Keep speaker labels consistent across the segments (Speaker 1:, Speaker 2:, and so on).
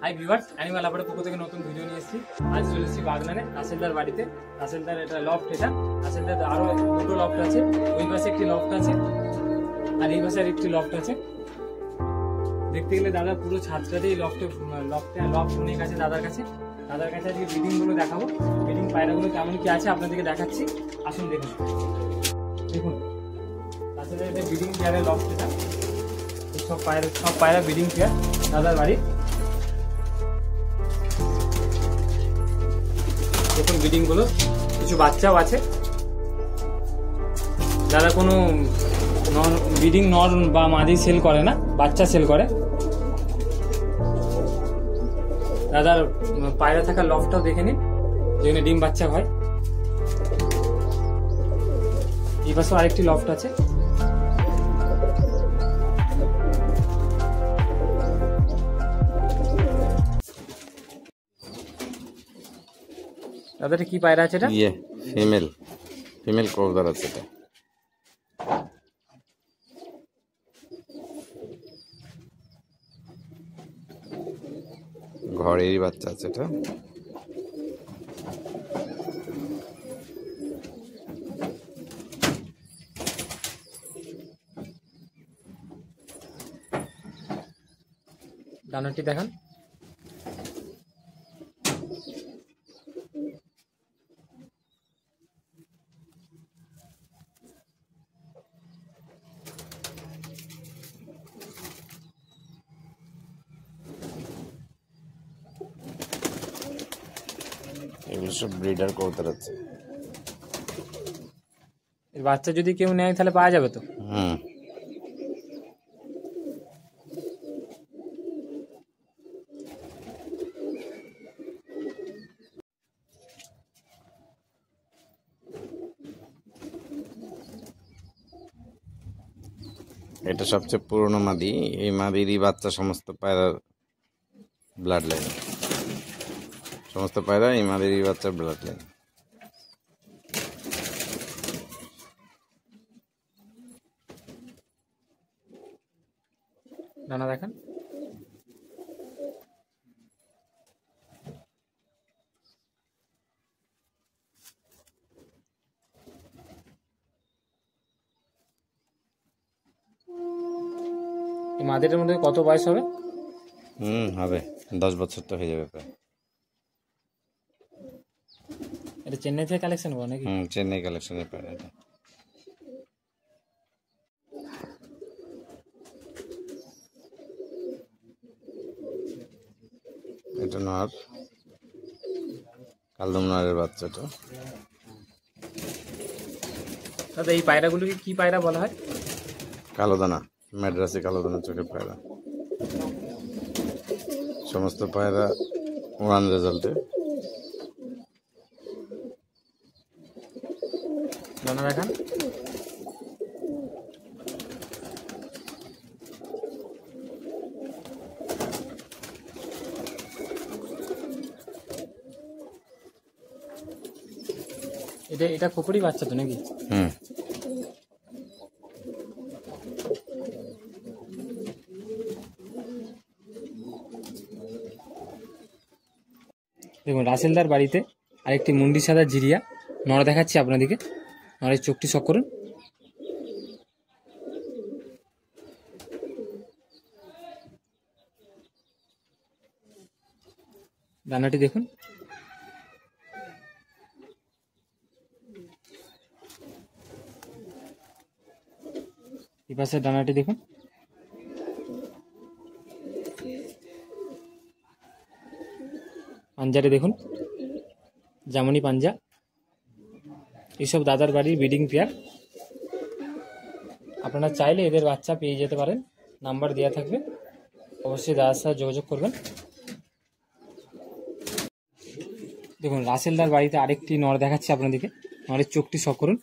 Speaker 1: Hi viewers, animal লাভারের পক্ষ থেকে নতুন ভিডিও নিয়ে এসেছি। আজ চলে এসেছি বাগনানে রাসেলদার বাড়িতে। রাসেলদার এটা লফট, রাসেলদার আরও দুটো লফট আছে। ওই পাশে একটি লফট আছে আর এই পাশে একটি লফট আছে। দেখতে গেলে দাদা পুরো ছাদটাতেই লফট অনেক আছে দাদার কাছে আজকে ব্রিডিংগুলো দেখাবো। ব্রিডিং পায়রাগুলো কেমন কি আছে আপনাদেরকে দেখাচ্ছি, আসুন দেখুন। রাসেলদার এটা ব্রিডিং পেয়ারের লফট, এটা সব পায়রা ব্রিডিং পেয়ার দাদার বাড়ি। দেখুন ব্রিডিং গুলো, কিছু বাচ্চাও আছে। যারা কোনো ব্রিডিং নর বা মাদি সেল করে না, বাচ্চা সেল করে। দাদার পায়রা থাকা লফটাও দেখে নিন, যেখানে ডিম বাচ্চা হয়। এই পাশেও আরেকটি লফট আছে। দাদাটা কি পায়রা আছে? এটা
Speaker 2: ফিমেল ক্রোজার আছে। এটা ঘরেরই বাচ্চা আছে। এটা
Speaker 1: ডানাটি দেখান।
Speaker 2: এগুলো সব ব্রিডার কবুতর আছে।
Speaker 1: এর বাচ্চা যদি কেউ নেয় তাহলে পাওয়া যাবে তো?
Speaker 2: এটা সবচেয়ে পুরনো মাদি। এই মাদিরই বাচ্চা সমস্ত পায়রার ব্লাড লাইন। সমস্ত পায়রা এই মাদিরই বাচ্চা ব্লাড লাইন।
Speaker 1: ডানা দেখান। এই মাদিটার মধ্যে কত বয়স হবে?
Speaker 2: হবে 10 বছর তো হয়ে যাবে প্রায়।
Speaker 1: এটা চেন্নাই থেকে কালেকশন করো নাকি?
Speaker 2: চেন্নাই কালেকশনের পায়রা। এটা নর, কালদম নরের বাচ্চাটা।
Speaker 1: দাদা এই পায়রাগুলোকে কি পায়রা বলা হয়?
Speaker 2: কালোদানা, ম্যাড্রাসি কালোদানা চোখের পায়রা। সমস্ত পায়রা ওয়ান রেজাল্টে।
Speaker 1: ডানা দেখান। এটা খোপড়ি বাচ্চা তো নাকি? দেখুন রাসেলদার বাড়িতে আরেকটি মুন্ডি সাদা জিরিয়া নর দেখাচ্ছি আপনাদেরকে। নরের চোখটি শক করুন। ডানাটি দেখুন। এই পাশের ডানাটি দেখুন। পাঞ্জারে দেখুন, জামনি পাঞ্জা। এইসব দাদার বাড়ির ব্রিডিং পেয়ার। আপনারা চাইলে এদের বাচ্চা পেয়ে যেতে পারেন, নাম্বার দেওয়া থাকবে, অবশ্যই দাদার সাথে যোগাযোগ করবেন। দেখুন রাসেলদার বাড়িতে আরেকটি নর দেখাচ্ছি আপনাদেরকে। নরের চোখটি শক করুন।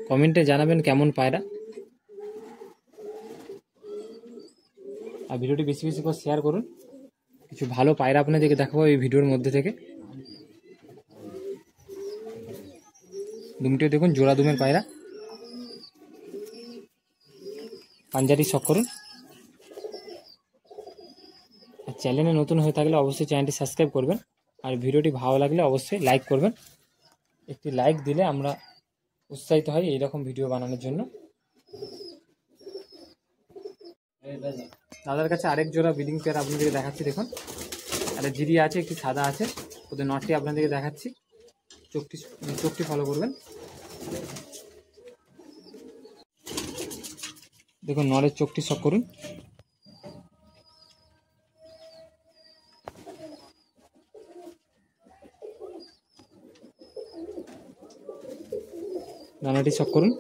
Speaker 1: কমেন্টে জানাবেন কেমন পায়রা। আর ভিডিওটি বেশি বেশি করে শেয়ার করুন। কিছু ভালো পায়রা আপনাদেরকে দেখাবো এই ভিডিওর মধ্যে থেকে। দুমটিও দেখুন, জোড়া দুমের পায়রা। পাঞ্জাটি শখ করুন। আর চ্যানেলে নতুন হয়ে থাকলে অবশ্যই চ্যানেলটি সাবস্ক্রাইব করবেন, আর ভিডিওটি ভালো লাগলে অবশ্যই লাইক করবেন। একটি লাইক দিলে আমরা উৎসাহিত হই এইরকম ভিডিও বানানোর জন্য। দাদার কাছে আরেক জোড়া ব্রিডিং পেয়ার আপনাদেরকে দেখাচ্ছি। দেখুন, একটা জিরি আছে, একটি সাদা আছে। ওদের নটটি আপনাদেরকে দেখাচ্ছি। চোখটি ফলো করবেন। দেখুন, নরের চোখটি শখ করুন। ডানাটি শখ করুন।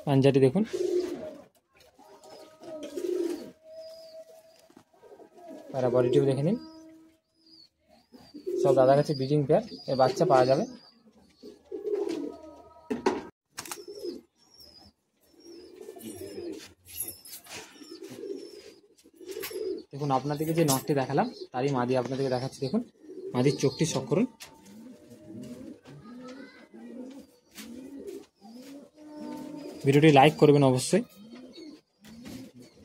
Speaker 1: পাঞ্জাটি দেখুন। আর বডিটিও দেখে নিন। সব দাদার কাছে ব্রিডিং পেয়ার, এর বাচ্চা পাওয়া যাবে। দেখুন, আপনাদেরকে যে নটটি দেখালাম তারই মাদি আপনাদেরকে দেখাচ্ছি। দেখুন, মাদির চোখটি শখ করুন। ভিডিওটি লাইক করবেন অবশ্যই,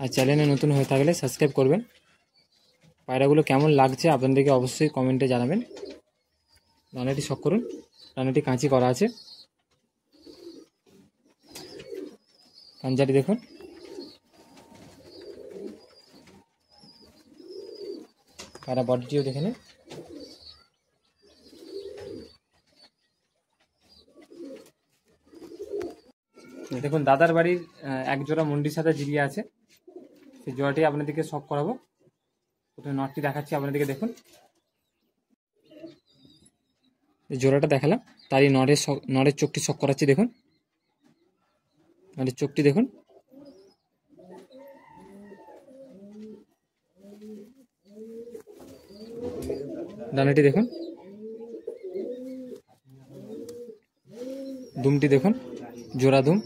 Speaker 1: আর চ্যানেলে নতুন হয়ে থাকলে সাবস্ক্রাইব করবেন। পায়রাগুলো কেমন লাগছে আপনাদেরকে অবশ্যই কমেন্টে জানাবেন। রানাটি শখ করুন। রানাটি কাঁচি করা আছে। পাঞ্জাটি দেখুন। পায়রা বডিটিও দেখে নিন। দেখুন, দাদার বাড়ির এক জোড়া মুন্ডির সাথে জিরিয়া আছে। সেই জোড়াটি আপনাদেরকে শখ করাবো। প্রথমে নটটি দেখাচ্ছি আপনাদেরকে। দেখুন, এই জোড়াটা দেখালাম, তারই নরের চোখটি শখ করাচ্ছি। দেখুন, নরের চোখটি দেখুন। ডানাটি দেখুন। দুমটি দেখুন, জোড়া দুম।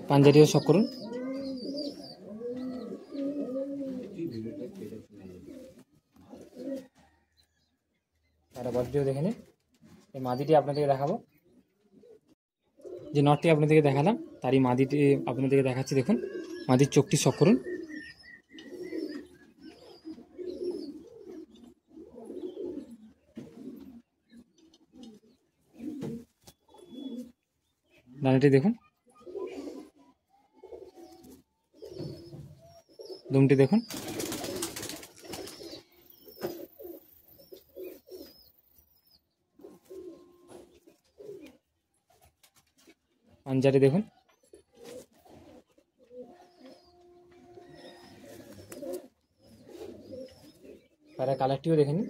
Speaker 1: পাঞ্জাটিও শখ করুন। আর বডিটিও দেখে নিন। এই মাদিটি আপনাদেরকে দেখাবো। যে নটটি আপনাদেরকে দেখালাম তারই মাদিটি আপনাদেরকে দেখাচ্ছি। দেখুন, মাদির চোখটি শখ করুন। ডানাটি দেখুন। দুমটি দেখুন। পাঞ্জাটি দেখুন। পায়রা কালারটিও দেখে নিন।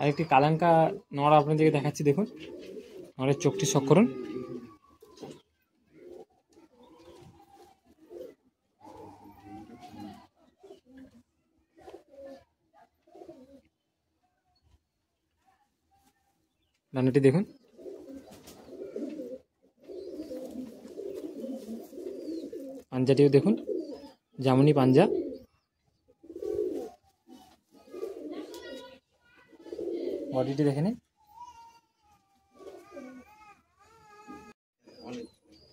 Speaker 1: আরেকটি কালাঙ্কা নর আপনাদেরকে দেখাচ্ছি। দেখুন, নরের চোখটি শখ করুন। ডানাটি দেখুন। পাঞ্জাটিও দেখুন, জামুনি পাঞ্জা। বডিটি দেখে নিন।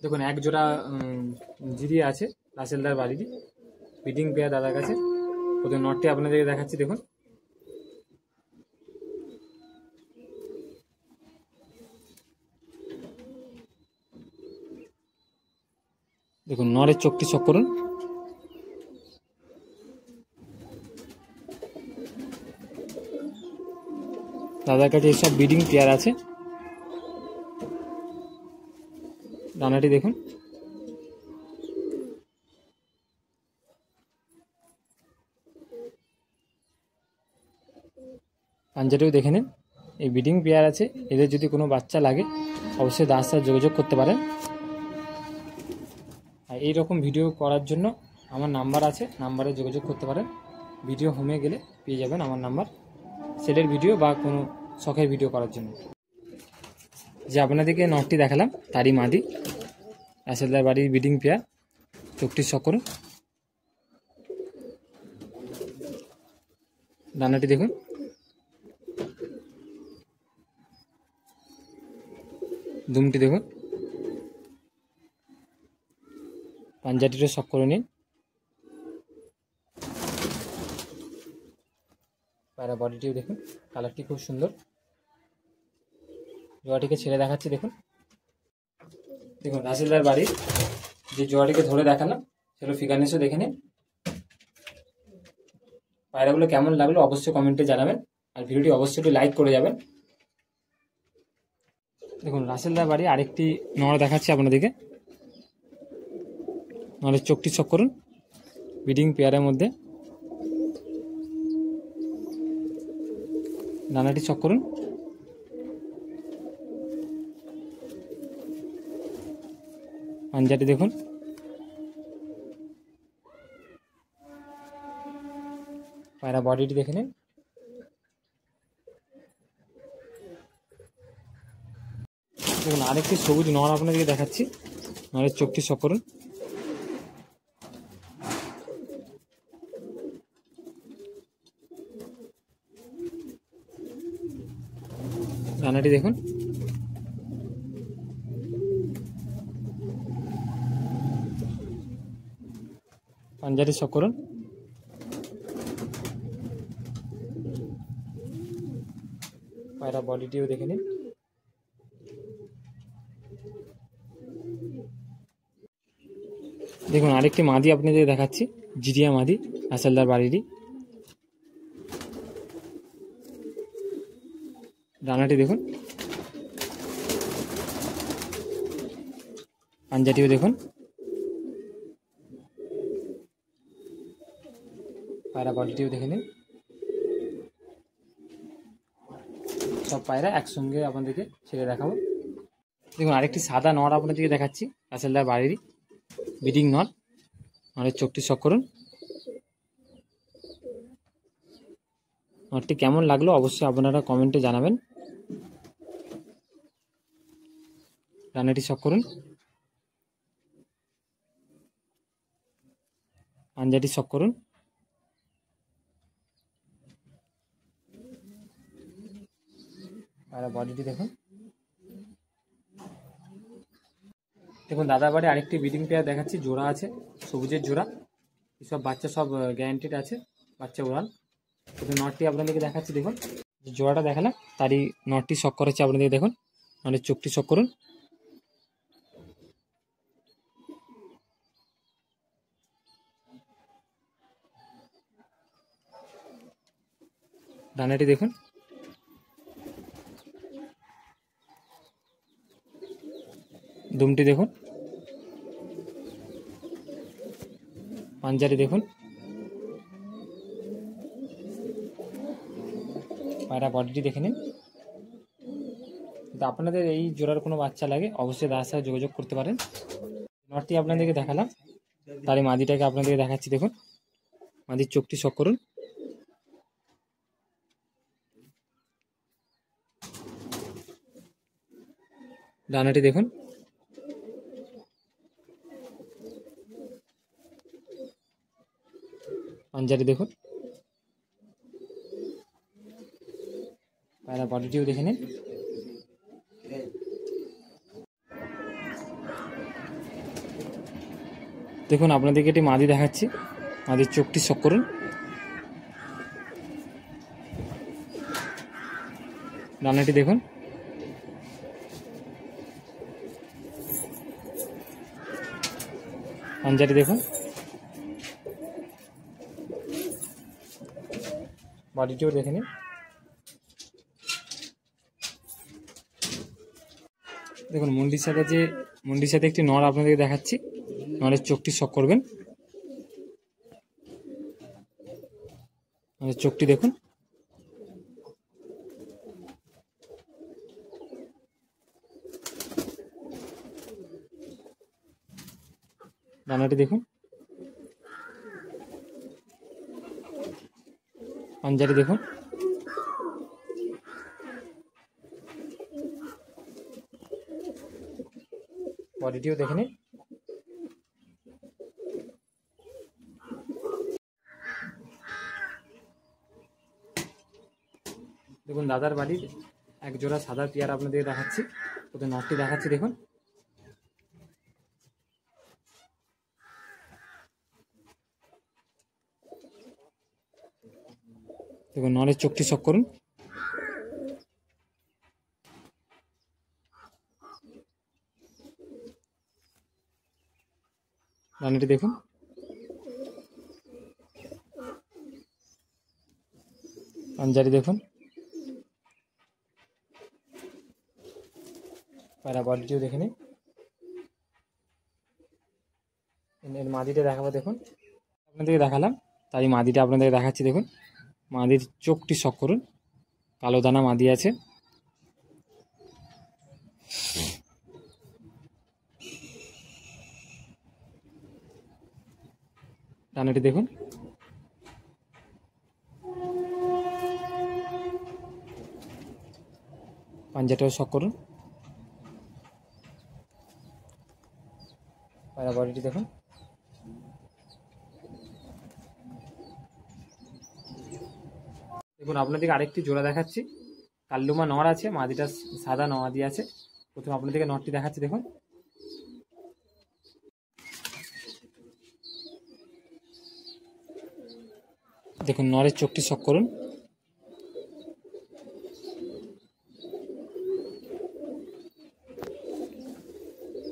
Speaker 1: দেখুন, এক জোড়া জিরি আছে রাসেলদার বাড়িটি, ব্রিডিং পেয়ার দাদার কাছে। ওদের নটটি আপনাদেরকে দেখাচ্ছি। দেখুন, দেখুন নরের চোখটি শখ করুন। দাদার কাছে এসব ব্রিডিং পেয়ার আছে। ডানাটি দেখুন। পাঞ্জাটিও দেখে নিন। এই ব্রিডিং পেয়ার আছে, এদের যদি কোনো বাচ্চা লাগে অবশ্যই দাদার সাথে যোগাযোগ করতে পারেন। আর এইরকম ভিডিও করার জন্য আমার নাম্বার আছে, নাম্বারে যোগাযোগ করতে পারেন। ভিডিও হোমে গেলে পেয়ে যাবেন আমার নাম্বার, সেলের ভিডিও বা কোনো শখের ভিডিও করার জন্য। যে আপনাদেরকে নটটি দেখালাম তারই মাদি, রাসেলদার বাড়ির ব্রিডিং পেয়ার। চোখটি শখ করুন। ডানাটি দেখুন, দুমটি দেখুন, পাঞ্জাটিরও শখ করে নিন। পায়রা বডিটিও দেখুন, কালারটি খুব সুন্দর। জোড়াটিকে ছেড়ে দেখাচ্ছি, দেখুন দেখুন রাসেলদার বাড়ির যে জোড়াটিকে ধরে দেখালাম সেগুলো ফিগারনেসও দেখে নিন। পায়রাগুলো কেমন লাগলো অবশ্যই কমেন্টে জানাবেন, আর ভিডিওটি অবশ্যই একটু লাইক করে যাবেন। দেখুন রাসেলদার বাড়ি আরেকটি নড় দেখাচ্ছি আপনাদেরকে। নড়ের চোখটি চক করুন, ব্রিডিং পেয়ারের মধ্যে। ডানাটি চক করুন, পাঞ্জাটি দেখুন, পায়রা বডিটি দেখে নিন। দেখুন আরেকটি সবুজ নড় আপনাদেরকে দেখাচ্ছি। নড়ের চোখটি চক করুন, ডানাটি দেখুন, পাঞ্জাটি চক করুন, পায়রা বডিটিও দেখে নিন। দেখুন আরেকটি মাদি আপনাদের দেখাচ্ছি, জিরিয়া মাদি রাসেলদার বাড়িরই। ডানাটি দেখুন, পাঞ্জাটিও দেখুন, পায়রা বডিটিও দেখে নিন। সব পায়রা একসঙ্গে আপনাদেরকে ছেড়ে দেখাবো। দেখুন আরেকটি সাদা নড় আপনাদেরকে দেখাচ্ছি, রাসেলদার বাড়িরই ব্রিডিং নড়। নড়ের চোখটি চক করুন। নড়টি কেমন লাগলো অবশ্যই আপনারা কমেন্টে জানাবেন। ডানাটি চক করুন, পাঞ্জাটি চক করুন, আর বডিটি দেখুন। দেখুন দাদার বাড়ি আরেকটি ব্রিডিং পেয়ার দেখাচ্ছি, জোড়া আছে, সবুজের জোড়া। এসব বাচ্চা সব গ্যারান্টিড আছে, বাচ্চা উড়ান। কিন্তু নটটি আপনাদেরকে দেখাচ্ছি, দেখুন যে জোড়াটা দেখালাম তারই নটটি শক করেছে আপনাদের, দেখুন মানে চোখটি শক করুন। ডানাটি দেখুন, দুমটি দেখুন, পাঞ্জারি দেখুন, পায়রা বডিটি দেখে নিন। আপনাদের এই জোড়ার কোনো বাচ্চা লাগে অবশ্যই দাদার সাথে যোগাযোগ করতে পারেন। নটটি আপনাদেরকে দেখালাম, তার এই মাদিটাকে আপনাদেরকে দেখাচ্ছি, দেখুন মাদির চোখটি শক করুন। ডানাটি দেখুন, পাঞ্জাটি দেখুন, পায়রা বডিটিও দেখে নিন। দেখুন আপনাদেরকে একটি মাদি দেখাচ্ছি, মাদির চোখটি শক করুন। ডানাটি দেখুন, পাঞ্জাটি দেখুন, বডিটিও দেখে নিন। দেখুন মুন্ডির সাথে একটি নর আপনাদেরকে দেখাচ্ছি, নরের চোখটি শক করবেন। নরের চোখটি দেখুন, ডানাটি দেখুন, পাঞ্জাটি দেখুন, বডিটিও দেখে নিন। দেখুন দাদার বাড়ির এক জোড়া সাদা পেয়ার আপনাদের দেখাচ্ছি। প্রথমে নটটি দেখাচ্ছি দেখুন। দেখুন নরের চোখটি শক করুন। রানীটি দেখুন। পাঞ্জারি দেখুন। পায়রা বডিটিও দেখে নিন। এর মাদিটা দেখাবো দেখুন। আপনাদেরকে দেখালাম, তাই মাদিটা আপনাদেরকে দেখাচ্ছি দেখুন। মাদির চোখটি শক করুন। কালো দানা মাদি আছে। ডানাটি দেখুন। পাঞ্জাটাও শক করুন। পায়রা বডিটি দেখুন। দেখুন আপনাদেরকে আরেকটি জোড়া দেখাচ্ছি। কাল্লুমা নর আছে, মাদিটা সাদা নমাদি আছে। প্রথমে আপনাদেরকে নরটি দেখাচ্ছি দেখুন। দেখুন নরের চোখটি শক করুন।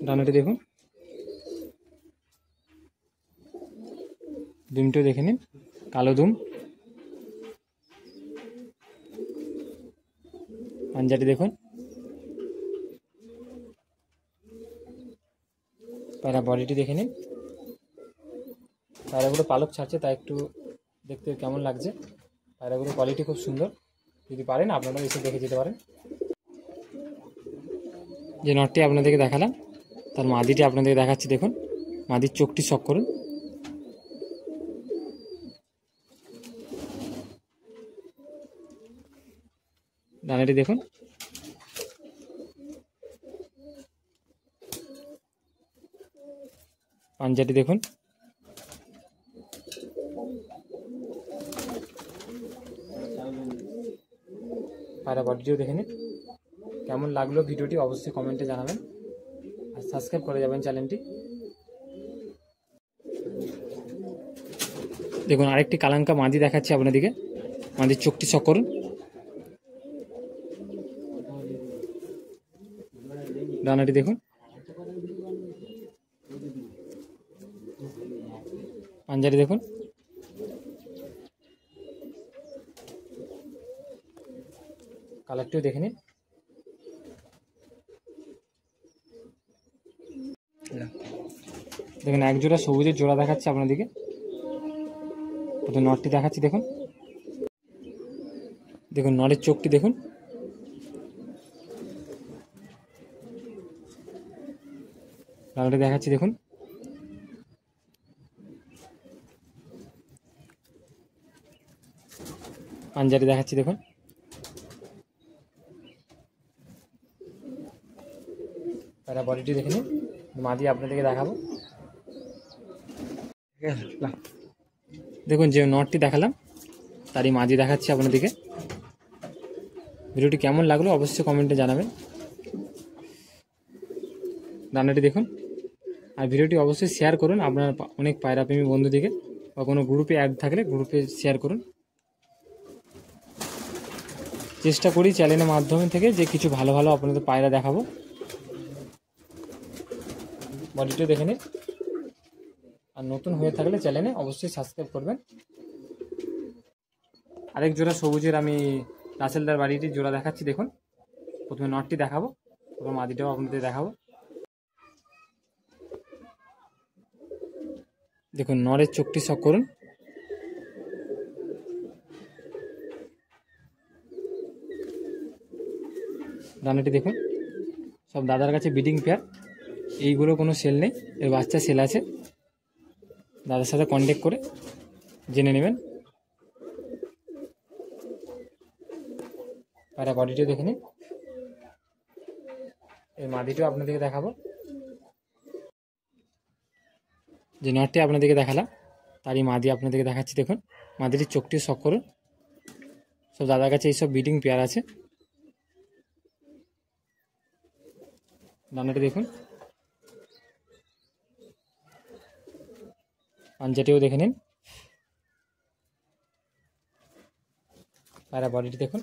Speaker 1: ডানাটি দেখুন। দুমটিও দেখে নিন, কালো দুম। পাঞ্জাটি দেখুন। পায়রা বডিটি দেখে নিন। পায়রাগুলো পালক ছাড়ছে, তাই একটু দেখতে কেমন লাগছে। পায়রাগুলোর কোয়ালিটি খুব সুন্দর। যদি পারেন আপনারা এসে দেখে যেতে পারেন। যে নটটি আপনাদেরকে দেখালাম, তার মাদিটি আপনাদেরকে দেখাচ্ছি দেখুন। মাদির চোখটি শক করুন। ডানাটি দেখুন। পাঞ্জাটি দেখুন। পায়রা বডিটিও দেখে নিন। কেমন লাগলো ভিডিওটি অবশ্যই কমেন্টে জানাবেন, আর সাবস্ক্রাইব করে যাবেন চ্যানেলটি। দেখুন আরেকটি কালাঙ্কা মাদি দেখাচ্ছি আপনাদেরকে। মাদির চোখটি শক করুন। ডানাটি দেখুন। পাঞ্জারি দেখুন। কালারটিও দেখে নিন। দেখুন এক জোড়া সবুজের জোড়া দেখাচ্ছে আপনাদেরকে। প্রথমে নরটি দেখাচ্ছি দেখুন। দেখুন নরের চোখটি দেখুন। ডানাটি দেখাচ্ছি দেখুন। পাঞ্জারি দেখাচ্ছি দেখুন। পায়রা বডিটি দেখে নিন। মাদি আপনাদেরকে দেখাবো। দেখুন যে নটটি দেখালাম, তারই মাদি দেখাচ্ছি আপনাদেরকে। ভিডিওটি কেমন লাগলো অবশ্যই কমেন্টে জানাবেন। ডানাটি দেখুন। আর ভিডিওটি অবশ্যই শেয়ার করুন আপনার অনেক পায়রাপ্রেমী বন্ধুদিকে, বা কোনো গ্রুপে অ্যাড থাকলে গ্রুপে শেয়ার করুন। চেষ্টা করি চ্যানেলের মাধ্যমে থেকে যে কিছু ভালো ভালো আপনাদের পায়রা দেখাবো। বডিটিও দেখে নিন। আর নতুন হয়ে থাকলে চ্যানেলে অবশ্যই সাবস্ক্রাইব করবেন। আরেক জোড়া সবুজের আমি রাসেলদার বাড়িটির জোড়া দেখাচ্ছি দেখুন। প্রথমে নটটি দেখাবো, প্রথমে মাদিটাও আপনাদের দেখাবো। দেখুন নরের চোখটি শক করুন। ডানাটি দেখুন। সব দাদার কাছে ব্রিডিং পেয়ার। এইগুলো কোনো সেল নেই, এর বাচ্চা সেল আছে। দাদার সাথে কন্ট্যাক্ট করে জেনে নেবেন। পায়রা বডিটিও দেখে নিন। এই মাদিটিও আপনাদেরকে দেখাবো। যে নটটি আপনাদেরকে দেখালাম, তারই মাদি আপনাদেরকে দেখাচ্ছি দেখুন। মাদিটির চোখটিও শক করুন। তো দাদার কাছে এইসব ব্রিডিং পেয়ার আছে। ডানাটা দেখুন, পাঞ্জাটিও দেখে নিন, পায়রা বডিটি দেখুন।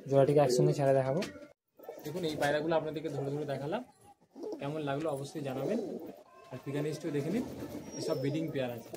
Speaker 1: জোড়াটিকে একসঙ্গে ছেড়ে দেখাবো। দেখুন এই পায়রাগুলো আপনাদেরকে ধরে ধরে দেখালাম, কেমন লাগলো অবশ্যই জানাবেন। আর ফিগার লিস্টও দেখে নিন, এসব ব্রিডিং পেয়ার আছে।